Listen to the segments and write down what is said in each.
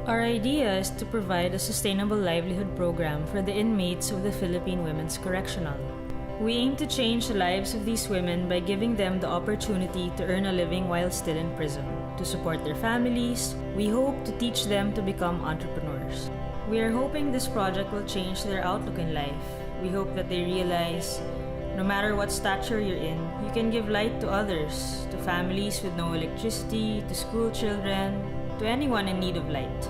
Our idea is to provide a sustainable livelihood program for the inmates of the Philippine Women's Correctional. We aim to change the lives of these women by giving them the opportunity to earn a living while still in prison. To support their families, we hope to teach them to become entrepreneurs. We are hoping this project will change their outlook in life. We hope that they realize, no matter what stature you're in, you can give light to others, to families with no electricity, to school children, to anyone in need of light.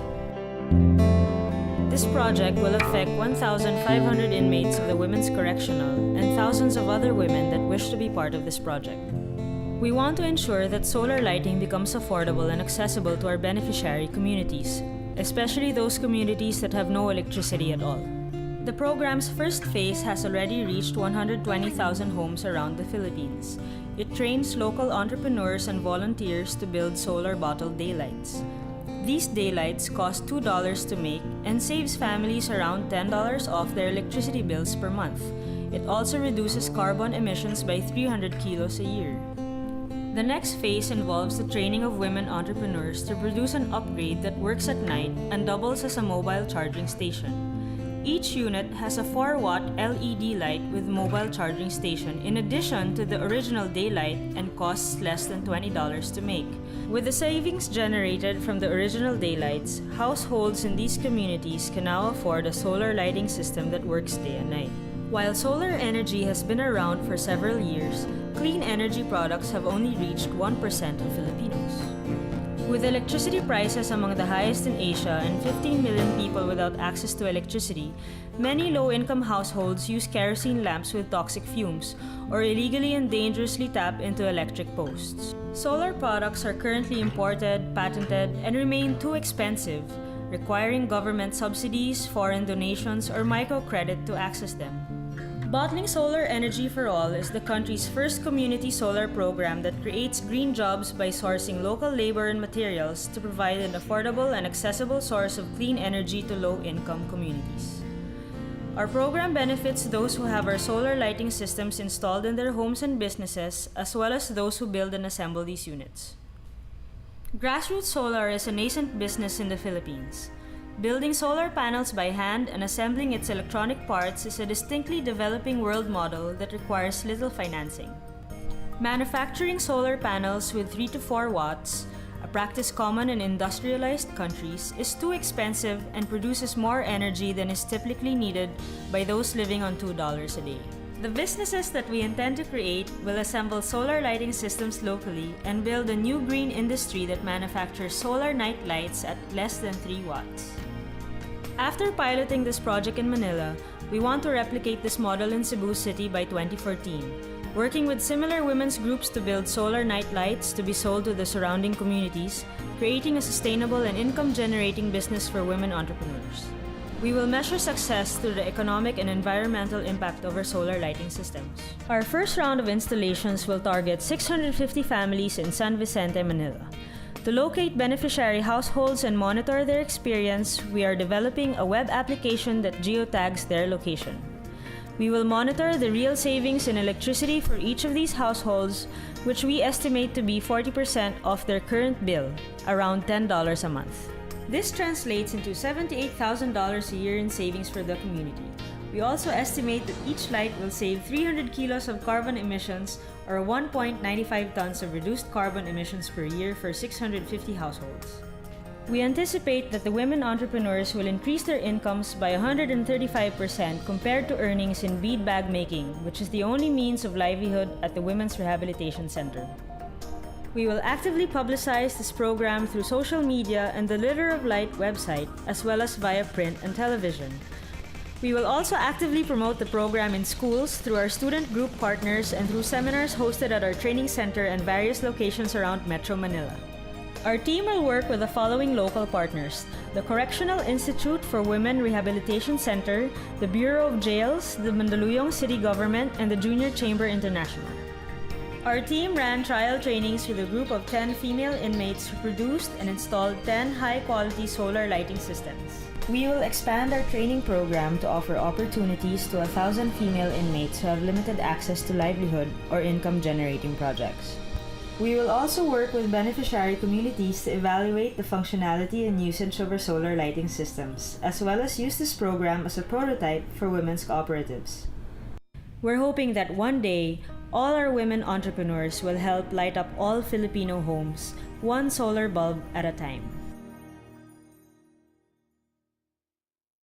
This project will affect 1,500 inmates of the Women's Correctional and thousands of other women that wish to be part of this project. We want to ensure that solar lighting becomes affordable and accessible to our beneficiary communities, especially those communities that have no electricity at all. The program's first phase has already reached 120,000 homes around the Philippines. It trains local entrepreneurs and volunteers to build solar bottle daylights. These daylights cost $2 to make and saves families around $10 off their electricity bills per month. It also reduces carbon emissions by 300 kilos a year. The next phase involves the training of women entrepreneurs to produce an upgrade that works at night and doubles as a mobile charging station. Each unit has a 4-watt LED light with mobile charging station in addition to the original daylight and costs less than $20 to make. With the savings generated from the original daylights, households in these communities can now afford a solar lighting system that works day and night. While solar energy has been around for several years, clean energy products have only reached 1% of Filipinos. With electricity prices among the highest in Asia and 15 million people without access to electricity, many low-income households use kerosene lamps with toxic fumes or illegally and dangerously tap into electric posts. Solar products are currently imported, patented, and remain too expensive, requiring government subsidies, foreign donations, or microcredit to access them. Bottling Solar Energy for All is the country's first community solar program that creates green jobs by sourcing local labor and materials to provide an affordable and accessible source of clean energy to low-income communities. Our program benefits those who have our solar lighting systems installed in their homes and businesses, as well as those who build and assemble these units. Grassroots Solar is a nascent business in the Philippines. Building solar panels by hand and assembling its electronic parts is a distinctly developing world model that requires little financing. Manufacturing solar panels with 3 to 4 watts, a practice common in industrialized countries, is too expensive and produces more energy than is typically needed by those living on $2 a day. The businesses that we intend to create will assemble solar lighting systems locally and build a new green industry that manufactures solar night lights at less than 3 watts. After piloting this project in Manila, we want to replicate this model in Cebu City by 2014, working with similar women's groups to build solar night lights to be sold to the surrounding communities, creating a sustainable and income-generating business for women entrepreneurs. We will measure success through the economic and environmental impact of our solar lighting systems. Our first round of installations will target 650 families in San Vicente, Manila. To locate beneficiary households and monitor their experience, we are developing a web application that geotags their location. We will monitor the real savings in electricity for each of these households, which we estimate to be 40% of their current bill, around $10 a month. This translates into $78,000 a year in savings for the community. We also estimate that each light will save 300 kilos of carbon emissions or 1.95 tons of reduced carbon emissions per year for 650 households. We anticipate that the women entrepreneurs will increase their incomes by 135% compared to earnings in bead bag making, which is the only means of livelihood at the Women's Rehabilitation Center. We will actively publicize this program through social media and the Litter of Light website, as well as via print and television. We will also actively promote the program in schools through our student group partners and through seminars hosted at our training center and various locations around Metro Manila. Our team will work with the following local partners: the Correctional Institute for Women Rehabilitation Center, the Bureau of Jails, the Mandaluyong City Government, and the Junior Chamber International. Our team ran trial trainings with a group of 10 female inmates who produced and installed 10 high-quality solar lighting systems. We will expand our training program to offer opportunities to 1,000 female inmates who have limited access to livelihood or income-generating projects. We will also work with beneficiary communities to evaluate the functionality and usage of our solar lighting systems, as well as use this program as a prototype for women's cooperatives. We're hoping that one day, all our women entrepreneurs will help light up all Filipino homes, one solar bulb at a time.